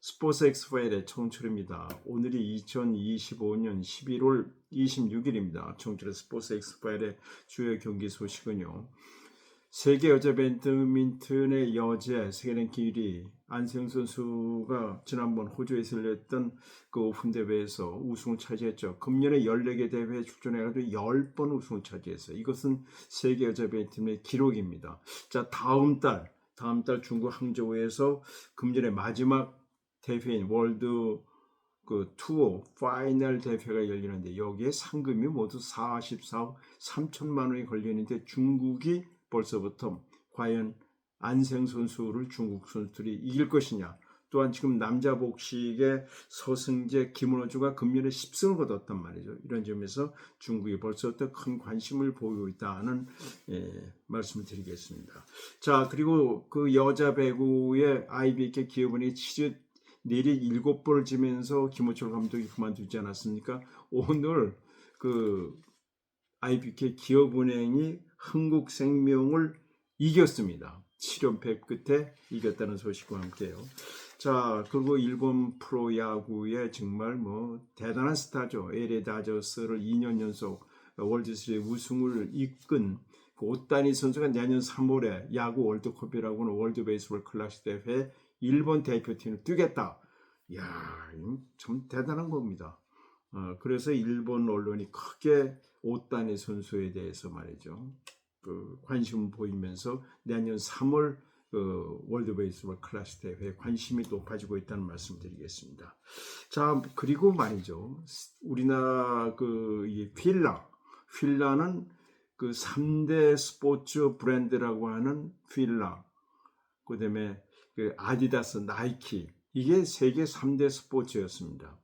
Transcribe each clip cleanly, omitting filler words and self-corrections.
스포츠 엑스파일의 청출입니다. 오늘이 2025년 11월 26일입니다. 청출의 스포츠 엑스파일의 주요 경기 소식은요. 세계 여자 배드민턴의 여제 세계 랭킹 1위 안세영 선수가 지난번 호주에서 열렸던 그 오픈 대회에서 우승을 차지했죠. 금년에 14개 대회에 출전해가지고 10번 우승을 차지했어요. 이것은 세계 여자 배드민턴의 기록입니다. 자, 다음 달 중국 항저우에서 금년의 마지막 대회인 월드 그 투어 파이널 대회가 열리는데 여기에 상금이 모두 44억 3천만 원이 걸리는데 중국이 벌써부터 과연 안세영 선수를 중국 선수들이 이길 것이냐. 또한 지금 남자 복식의 서승재, 김은호주가 금년에 10승을 거뒀단 말이죠. 이런 점에서 중국이 벌써부터 큰 관심을 보이고 있다는 말씀을 드리겠습니다. 자, 그리고 그 여자 배구의 IBK 기업은행이 내리 7번을 지면서 김호철 감독이 그만두지 않았습니까? 오늘 그 IBK 기업은행이 흥국생명을 이겼습니다. 7연패 끝에 이겼다는 소식과 함께요. 자, 그리고 일본 프로야구의 정말 대단한 스타죠. LA 다저스를 2년 연속 월드시리즈 우승을 이끈 그 오타니 선수가 내년 3월에 야구 월드컵이라고 하는 월드 베이스볼 클래식 대회 일본 대표팀을 뛰겠다. 이야, 참 대단한 겁니다. 그래서 일본 언론이 크게 오타니 선수에 대해서 말이죠. 그 관심을 보이면서 내년 3월 월드 베이스볼 클래식 대회에 관심이 높아지고 있다는 말씀드리겠습니다. 자, 그리고 말이죠. 우리나라 이 필라는 그 3대 스포츠 브랜드라고 하는 필라, 그다음에 그 아디다스, 나이키, 이게 세계 3대 스포츠였습니다.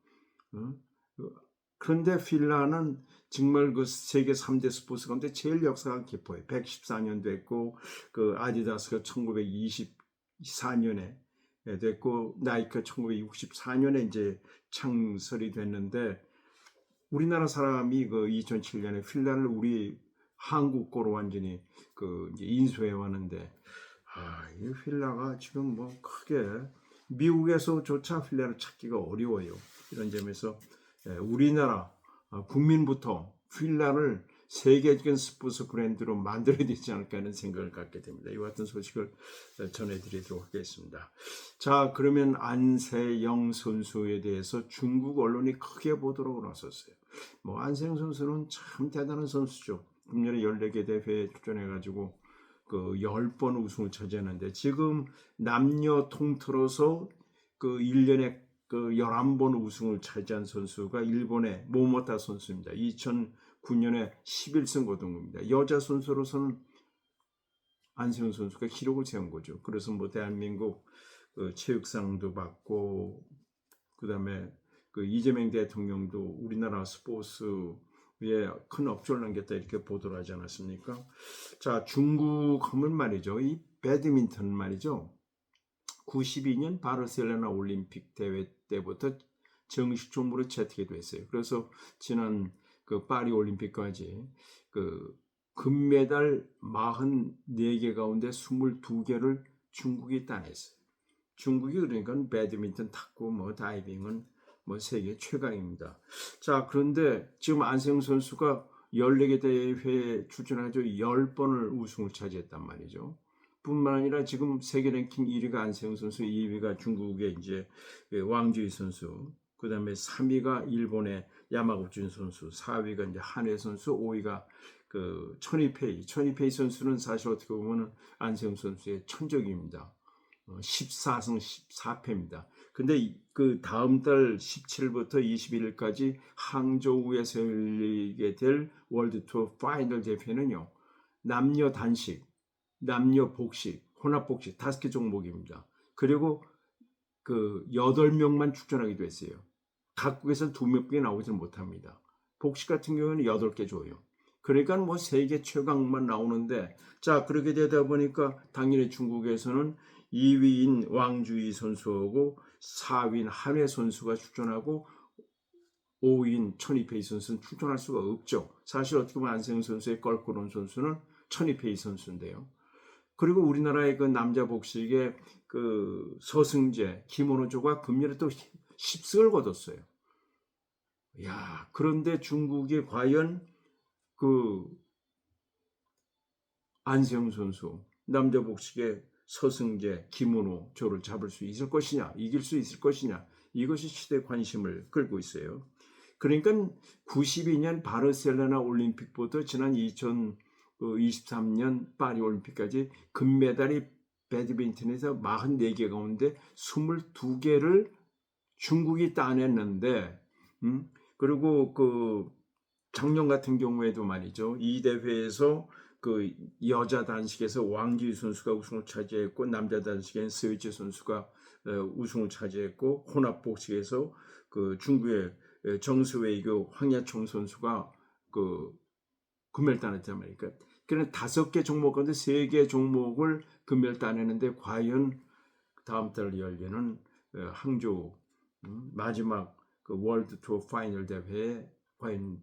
그런데 필라는 정말 그 세계 3대 스포츠 가운데 제일 역사가 깊어요. 114년 됐고, 그 아디다스가 1924년에 됐고, 나이키가 1964년에 이제 창설이 됐는데, 우리나라 사람이 그 2007년에 필라를 우리 한국 거로 완전히 그 이제 인수해 왔는데, 이 필라가 지금 크게 미국에서조차 필라를 찾기가 어려워요. 이런 점에서 우리나라 국민부터 필라를 세계적인 스포츠 브랜드로 만들어야 되지 않을까 하는 생각을 갖게 됩니다. 이와 같은 소식을 전해드리도록 하겠습니다. 자, 그러면 안세영 선수에 대해서 중국 언론이 크게 보도록 나섰어요. 안세영 선수는 참 대단한 선수죠. 금년에 14개 대회에 출전해가지고 그 10번 우승을 차지했는데 지금 남녀 통틀어서 그 1년에 그 11번 우승을 차지한 선수가 일본의 모모타 선수입니다. 2009년에 11승 거둔입니다. 여자 선수로서는 안세영 선수가 기록을 세운 거죠. 그래서 대한민국 그 체육상도 받고 그다음에 그 이재명 대통령도 우리나라 스포츠에 큰 업적을 남겼다 이렇게 보도를 하지 않았습니까? 자, 중국 하면 말이죠. 이 배드민턴 말이죠. 92년 바르셀로나 올림픽 대회 때부터 정식 종목으로 채택이 됐어요. 그래서 지난 그 파리 올림픽까지 그 금메달 44개 가운데 22개를 중국이 따냈어요. 중국이 그러니까 배드민턴, 탁구, 다이빙은 세계 최강입니다. 자, 그런데 지금 안세영 선수가 14개 대회에 출전해서 10번을 우승을 차지했단 말이죠. 뿐만 아니라 지금 세계 랭킹 1위가 안세영 선수, 2위가 중국의 이제 왕주희 선수, 그 다음에 3위가 일본의 야마구치 선수, 4위가 이제 한혜 선수, 5위가 그 천이페이 선수는 사실 어떻게 보면 안세영 선수의 천적입니다. 14승 14패입니다. 근데 그 다음 달 17일부터 21일까지 항저우에서 열리게 될 월드 투어 파이널 대회는요. 남녀 단식, 남녀 복식, 혼합 복식 5개 종목입니다. 그리고 그 8명만 출전하게 됐어요. 각국에서 2명밖에 나오지 못합니다. 복식 같은 경우는 8개 줘요. 그러니까 세계 최강만 나오는데, 자, 그렇게 되다 보니까 당연히 중국에서는 2위인 왕주희 선수하고 4위인 한혜 선수가 출전하고 5위인 천이페이 선수는 출전할 수가 없죠. 사실 어떻게 보면 안세영 선수의 껄끄러운 선수는 천이페이 선수인데요. 그리고 우리나라의 그 남자 복식의 그 서승재, 김원호조가 금년에 또 습승을 거뒀어요. 야, 그런데 중국이 과연 그 안세영 선수, 남자 복식의 서승재, 김은호 조를 잡을 수 있을 것이냐, 이길 수 있을 것이냐, 이것이 시대 관심을 끌고 있어요. 그러니까 92년 바르셀로나 올림픽부터 지난 2023년 파리 올림픽까지 금메달이 배드민턴에서 44개 가운데 22개를 중국이 따냈는데, 그리고 그 작년 같은 경우에도 말이죠. 이 대회에서 그 여자 단식에서 왕지유 선수가 우승을 차지했고, 남자 단식에는 스위치 선수가 우승을 차지했고, 혼합 복식에서 그 중국의 정스웨이교 황야총 선수가 그 금메달 따냈단 말이니까. 그러니까 5개 종목 가운데 3개 종목을 금메달 따내는데 과연 다음 달 열리는 항저우 마지막 그 월드 투어 파이널 대회에 과연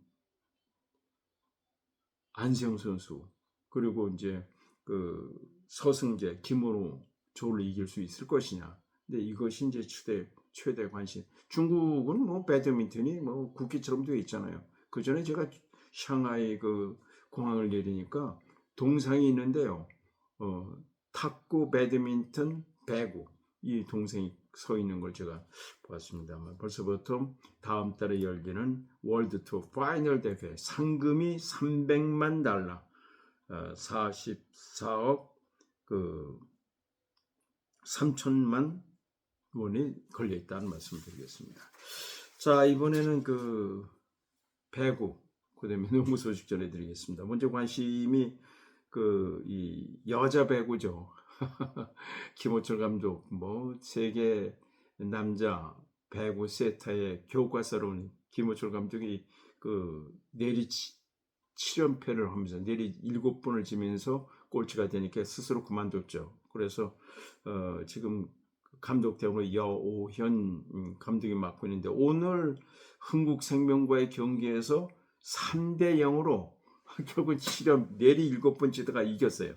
안세영 선수 그리고 이제 그 서승재, 김은호 조를 이길 수 있을 것이냐. 근데 이것이 이제 최대 관심. 중국은 뭐 배드민턴이 뭐 국기처럼 되어 있잖아요. 그 전에 제가 샹하이 그 공항을 내리니까 동상이 있는데요. 탁구, 배드민턴, 배구 이 동상이 서 있는 걸 제가 봤습니다만 벌써부터 다음 달에 열리는 월드 투어 파이널 대회 상금이 300만 달러, 44억 그 3천만 원이 걸려 있다는 말씀드리겠습니다. 자, 이번에는 그 배구 그다음에 농구 소식 전해드리겠습니다. 먼저 관심이 그 이 여자 배구죠. 김호철 감독 뭐 세계 남자 배구 세타의 교과서로는 김호철 감독이 그 내리 7연패를 하면서 내리 7번을 지면서 꼴찌가 되니까 스스로 그만뒀죠. 그래서 지금 감독 대우로 여오현 감독이 맡고 있는데 오늘 흥국생명과의 경기에서 3대 0으로 결국 7연 내리 7번 치다가 이겼어요.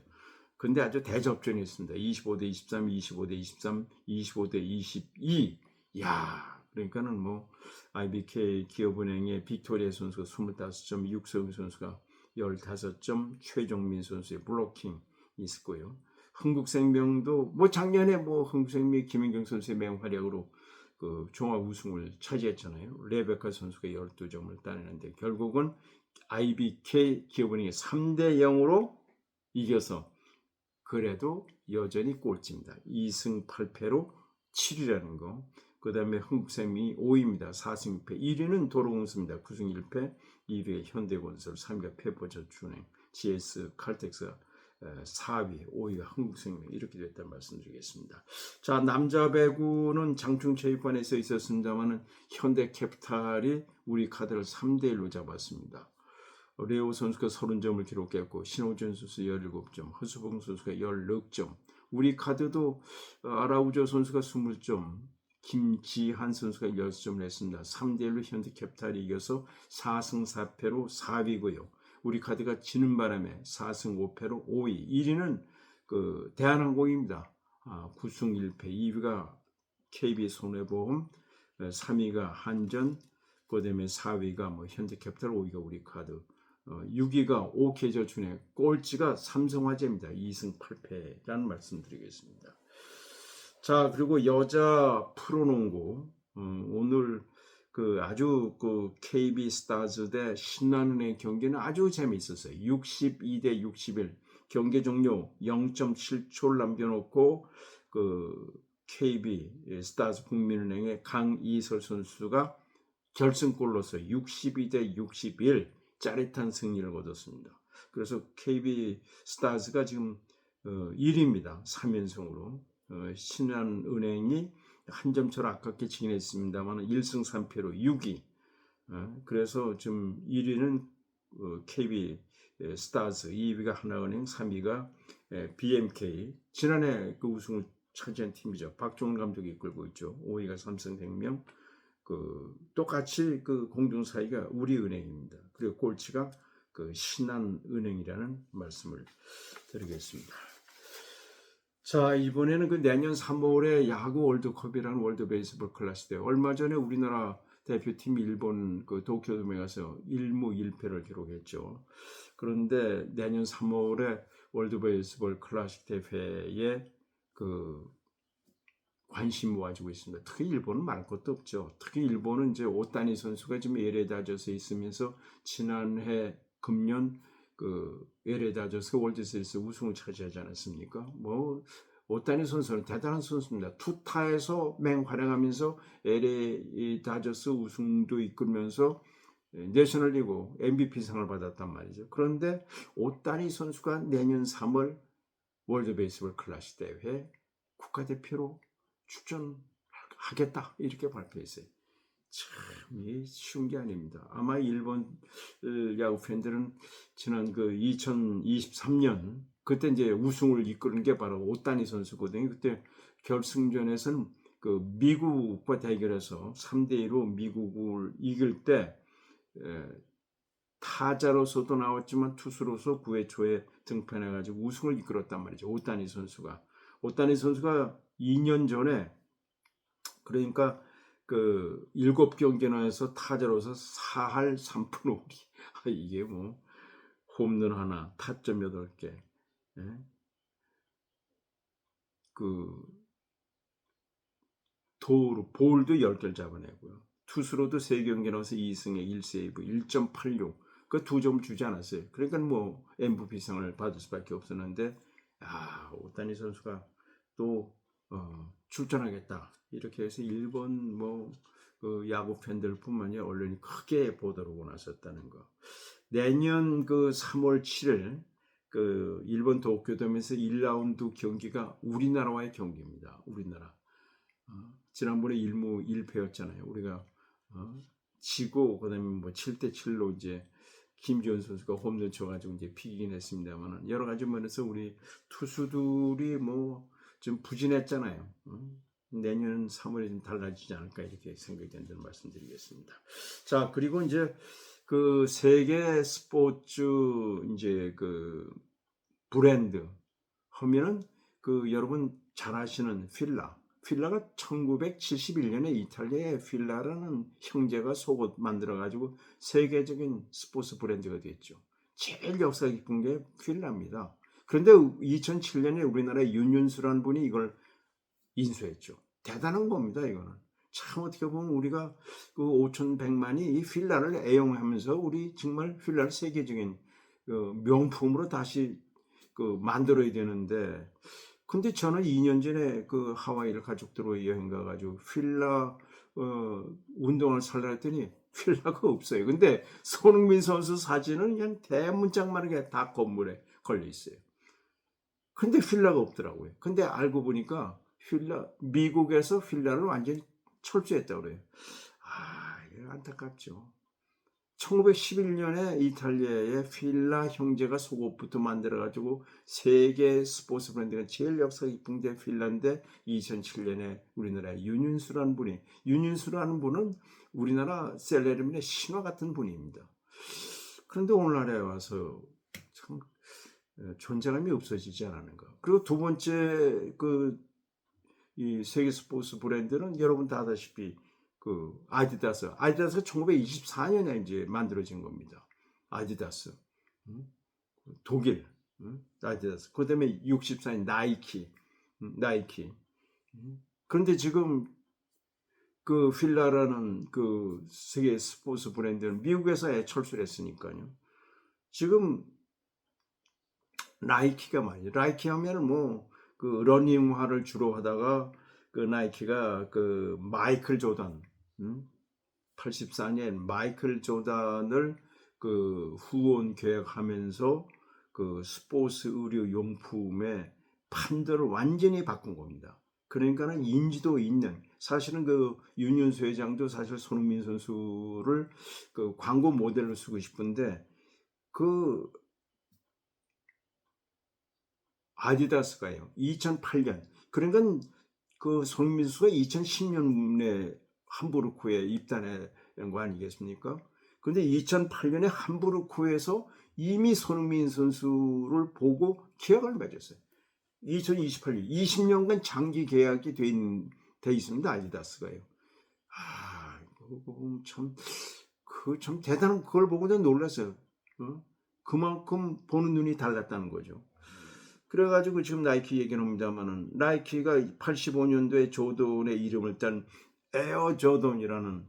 근데 아주 대접전이었습니다. 25대 23, 25대 23, 25대 22. 야, 그러니까는 뭐 IBK 기업은행의 빅토리아 선수가 25점, 육성희 선수가 15점, 최종민 선수의 블로킹이 있었고요. 흥국생명도 뭐 작년에 뭐 흥국생명 김연경 선수의 맹활약으로 그 종합 우승을 차지했잖아요. 레베카 선수가 12점을 따내는데 결국은 IBK 기업은행이 3대 0으로 이겨서 그래도 여전히 꼴찌입니다. 2승 8패로 7위라는 거. 그 다음에 흥국생명이 5위입니다. 4승 6패. 1위는 도로공사입니다. 9승 1패. 2위가 현대건설, 3위가 페퍼저축은행, GS 칼텍스가 4위, 5위가 흥국생명 이렇게 됐다는 말씀드리겠습니다. 자, 남자 배구는 장충체육관에서 있었습니다만 현대캐피탈이 우리 카드를 3대1로 잡았습니다. 레오 선수가 30점을 기록했고 신호준 선수 17점, 허수봉 선수가 16점, 우리 카드도 아라우조 선수가 20점, 김지한 선수가 10점을 냈습니다. 3대1로 현대캐피탈이 이겨서 4승 4패로 4위고요. 우리 카드가 지는 바람에 4승 5패로 5위, 1위는 그 대한항공입니다. 9승 1패, 2위가 KB손해보험, 3위가 한전, 그 다음에 4위가 뭐 현대캐피탈, 5위가 우리 카드. 6위가 OK저축은행, 꼴찌가 삼성화재입니다. 2승 8패라는 말씀드리겠습니다. 자, 그리고 여자 프로농구 오늘 그 아주 그 KB 스타즈 대 신한은행 경기는 아주 재미있었어요. 62대 61 경기 종료 0.7초를 남겨놓고 그 KB 스타즈 국민은행의 강이설 선수가 결승골로서 62대 61 짜릿한 승리를 거뒀습니다. 그래서 KB 스타즈가 지금 1위입니다. 3연승으로. 신한은행이 한 점 차로 아깝게 지긴 했습니다만 1승 3패로 6위. 그래서 지금 1위는 KB 스타즈, 2위가 하나은행, 3위가 BMK. 지난해 그 우승을 차지한 팀이죠. 박종훈 감독이 이끌고 있죠. 5위가 삼성생명. 그 똑같이 그 공동사위가 우리은행입니다. 그리고 꼴찌가 그 신한은행이라는 말씀을 드리겠습니다. 자, 이번에는 그 내년 3월에 야구 월드컵이라는 월드 베이스볼 클래식 대회. 얼마 전에 우리나라 대표팀이 일본 그 도쿄돔에 가서 1무 1패를 기록했죠. 그런데 내년 3월에 월드 베이스볼 클래식 대회에 그 관심이 모아지고 있습니다. 특히 일본은 말할 것도 없죠. 특히 일본은 이제 오타니 선수가 지금 LA 다저스에 있으면서 지난해 금년 그 LA 다저스 월드 시리즈 우승을 차지하지 않았습니까? 뭐 오타니 선수는 대단한 선수입니다. 투타에서 맹활약하면서 LA 다저스 우승도 이끌면서 내셔널리그 MVP상을 받았단 말이죠. 그런데 오타니 선수가 내년 3월 월드 베이스볼 클래식 대회 국가대표로 출전하겠다 이렇게 발표했어요. 참 쉬운 게 아닙니다. 아마 일본 야구 팬들은 지난 그 2023년 그때 이제 우승을 이끄는 게 바로 오타니 선수거든요. 그때 결승전에서는 그 미국과 대결해서 3대2로 미국을 이길 때 타자로서도 나왔지만 투수로서 9회 초에 등판해가지고 우승을 이끌었단 말이죠. 오타니 선수가. 오타니 선수가 2년 전에 그러니까 그 7경기나 해서 타자로서 4할 3푼 5리. 이게 뭐 홈런 하나, 타점 8개. 예? 그 볼도 10개를 잡아내고요. 투수로도 3경기 나와서 2승에 1세이브, 1.86. 그 2점 주지 않았어요. 그러니까 뭐 MVP상을 받을 수밖에 없었는데 오타니 선수가 또 출전하겠다. 이렇게 해서 일본 그 야구 팬들뿐만 아니라 언론이 크게 보도록 나섰다는 거. 내년 그 3월 7일 그 일본 도쿄돔에서 1라운드 경기가 우리나라와의 경기입니다. 우리나라. 지난번에 1무 1패였잖아요. 우리가 지고 그다음에 뭐 7대7로 이제 김지원 선수가 홈런 쳐가지고 이제 피긴 했습니다만 여러 가지 면에서 우리 투수들이 뭐 좀 부진했잖아요. 내년 3월에 좀 달라지지 않을까 이렇게 생각이 된다는 말씀드리겠습니다. 자, 그리고 이제 그 세계 스포츠 이제 그 브랜드 하면은 그 여러분 잘 아시는 필라가 1971년에 이탈리아의 필라라는 형제가 속옷 만들어가지고 세계적인 스포츠 브랜드가 됐죠. 제일 역사 깊은 게 필라입니다. 그런데 2007년에 우리나라의 윤윤수라는 분이 이걸 인수했죠. 대단한 겁니다, 이거는. 참 어떻게 보면 우리가 그 5,100만이 이 필라를 애용하면서 우리 정말 필라를 세계적인 명품으로 다시 그 만들어야 되는데 근데 저는 2년 전에 그 하와이를 가족들과 여행 가가지고 필라 운동을 살라 했더니 필라가 없어요. 근데 손흥민 선수 사진은 그냥 대문짝만하게 다 건물에 걸려 있어요. 근데 필라가 없더라고요. 근데 알고 보니까 미국에서 필라를 완전히 철수했다고 그래요. 이거 안타깝죠. 1911년에 이탈리아의 필라 형제가 속옷부터 만들어가지고 세계 스포츠 브랜드가 제일 역사 깊은 게 필라인데 2007년에 우리나라의 윤윤수라는 분은 우리나라 셀레리맨의 신화 같은 분입니다. 그런데 오늘날에 와서 참 존재감이 없어지지 않았는가. 그리고 두 번째 이 세계 스포츠 브랜드는 여러분 다 아다시피 그 아디다스가 1924년에 이제 만들어진 겁니다. 아디다스. 독일. 아디다스. 그다음에 64년 나이키. 그런데 지금 그 필라라는 그 세계 스포츠 브랜드는 미국에서 철수를 했으니까요. 지금 나이키가 말이죠. 나이키 하면 뭐 그 러닝화를 주로 하다가 그 나이키가 그 마이클 조던 84년 마이클 조던을 그 후원 계획하면서 그 스포츠 의류 용품의 판도를 완전히 바꾼 겁니다. 그러니까는 인지도 있는 사실은 그 윤윤수 회장도 사실 손흥민 선수를 그 광고 모델로 쓰고 싶은데 그 아디다스가요. 2008년. 그러니까 그 손흥민 선수가 2010년에 함부르크에 입단한 거 아니겠습니까? 근데 2008년에 함부르크에서 이미 손흥민 선수를 보고 계약을 맺었어요. 2028년 20년간 장기 계약이 돼 있습니다. 아디다스가요. 그거 참 대단한 그걸 보고 내가 놀랐어요. 그만큼 보는 눈이 달랐다는 거죠. 그래가지고 지금 나이키 얘기는 합니다만은 나이키가 85년도에 조던의 이름을 딴 에어 조던이라는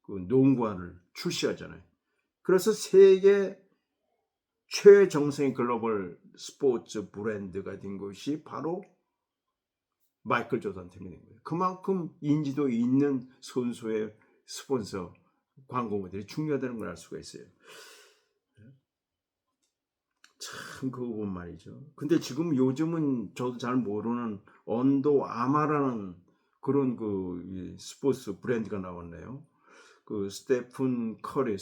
그 농구화를 출시하잖아요. 그래서 세계 최정상의 글로벌 스포츠 브랜드가 된 것이 바로 마이클 조던 때문에 된 거예요. 그만큼 인지도 있는 선수의 스폰서 광고 모델이 중요하다는 걸 알 수가 있어요. 참 그거 보면 말이죠. 근데 지금 요즘은 저도 잘 모르는 언더 아마라는 그런 그 스포츠 브랜드가 나왔네요. 그 스테픈 커리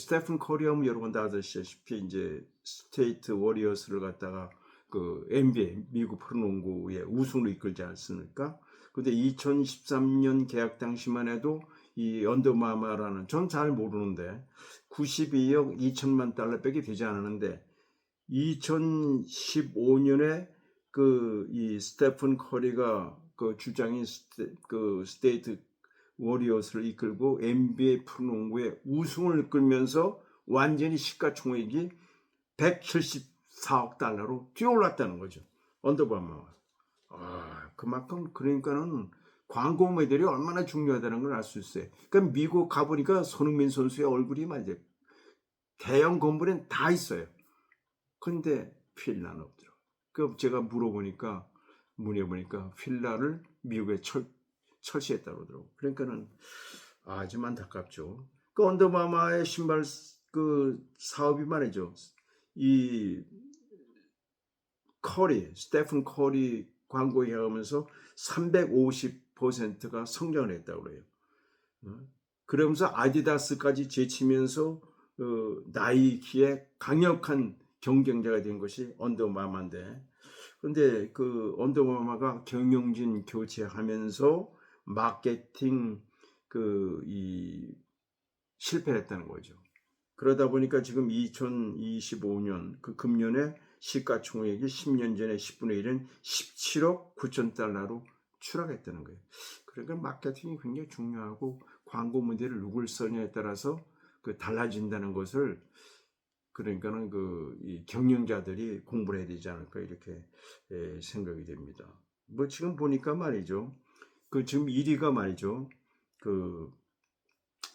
하면 여러분 다 아시다시피 이제 스테이트 워리어스를 갖다가 그 NBA 미국 프로농구의 우승으로 이끌지 않습니까? 근데 2013년 계약 당시만 해도 이 언더마마라는 전 잘 모르는데 92억 2천만 달러밖에 되지 않았는데 2015년에 그 이 스테픈 커리가 그 주장인 그 스테이트 워리어스를 이끌고 NBA 프로농구의 우승을 이끌면서 완전히 시가총액이 174억 달러로 뛰어올랐다는 거죠. 언더바마가. 그만큼 그러니까는 광고 모델이 얼마나 중요하다는 걸 알 수 있어요. 그러니까 미국 가보니까 손흥민 선수의 얼굴이 말이죠. 대형 건물엔 다 있어요. 근데 필라는 없더라고요. 그 제가 문의해보니까 필라를 미국에 철시했다고 그러더라고요. 그러니까는 좀 안타깝죠. 그 언더마마의 신발 그 사업이 말이죠. 이 스테픈 커리 광고에 하면서 350%가 성장을 했다고 그래요. 그러면서 아디다스까지 제치면서 나이키의 강력한 경쟁자가 된 것이 언더마마인데, 근데 그 언더마마가 경영진 교체하면서 마케팅 실패했다는 거죠. 그러다 보니까 지금 2025년 그 금년에 시가총액이 10년 전에 10분의 1은 17억 9천 달러로 추락했다는 거예요. 그러니까 마케팅이 굉장히 중요하고 광고 모델을 누굴 쓰냐에 따라서 그 달라진다는 것을 그러니까는 이 경영자들이 공부를 해야 되지 않을까 이렇게 생각이 됩니다. 뭐 지금 보니까 말이죠. 그 지금 1위가 말이죠. 그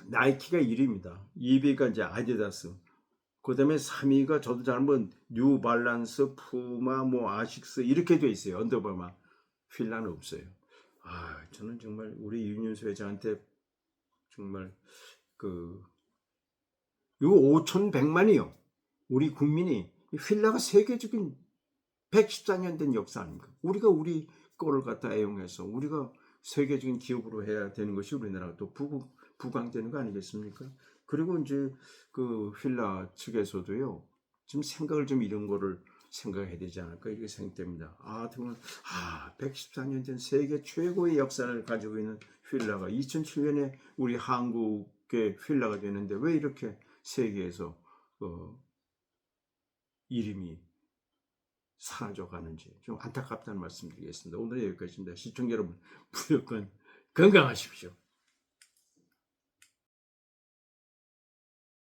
나이키가 1위입니다. 2위가 이제 아디다스. 그다음에 3위가 저도 잘 모르는 뉴발란스, 푸마, 뭐 아식스 이렇게 돼 있어요. 언더바마. 필라는 없어요. 저는 정말 우리 윤윤수 회장한테 정말 이거 5,100만이요. 우리 국민이 필라가 세계적인 114년 된 역사 아닙니까? 우리가 우리 거를 갖다 애용해서 우리가 세계적인 기업으로 해야 되는 것이 우리나라가 또 부강되는 거 아니겠습니까? 그리고 이제 그 필라 측에서도요. 지금 생각을 좀 이런 거를 생각해야 되지 않을까 이렇게 생각됩니다. 정말 114년 된 세계 최고의 역사를 가지고 있는 필라가 2007년에 우리 한국의 필라가 되는데 왜 이렇게 세계에서 이름이 사라져 가는지 좀 안타깝다는 말씀 드리겠습니다. 오늘 여기까지입니다. 시청자 여러분 무조건 건강하십시오.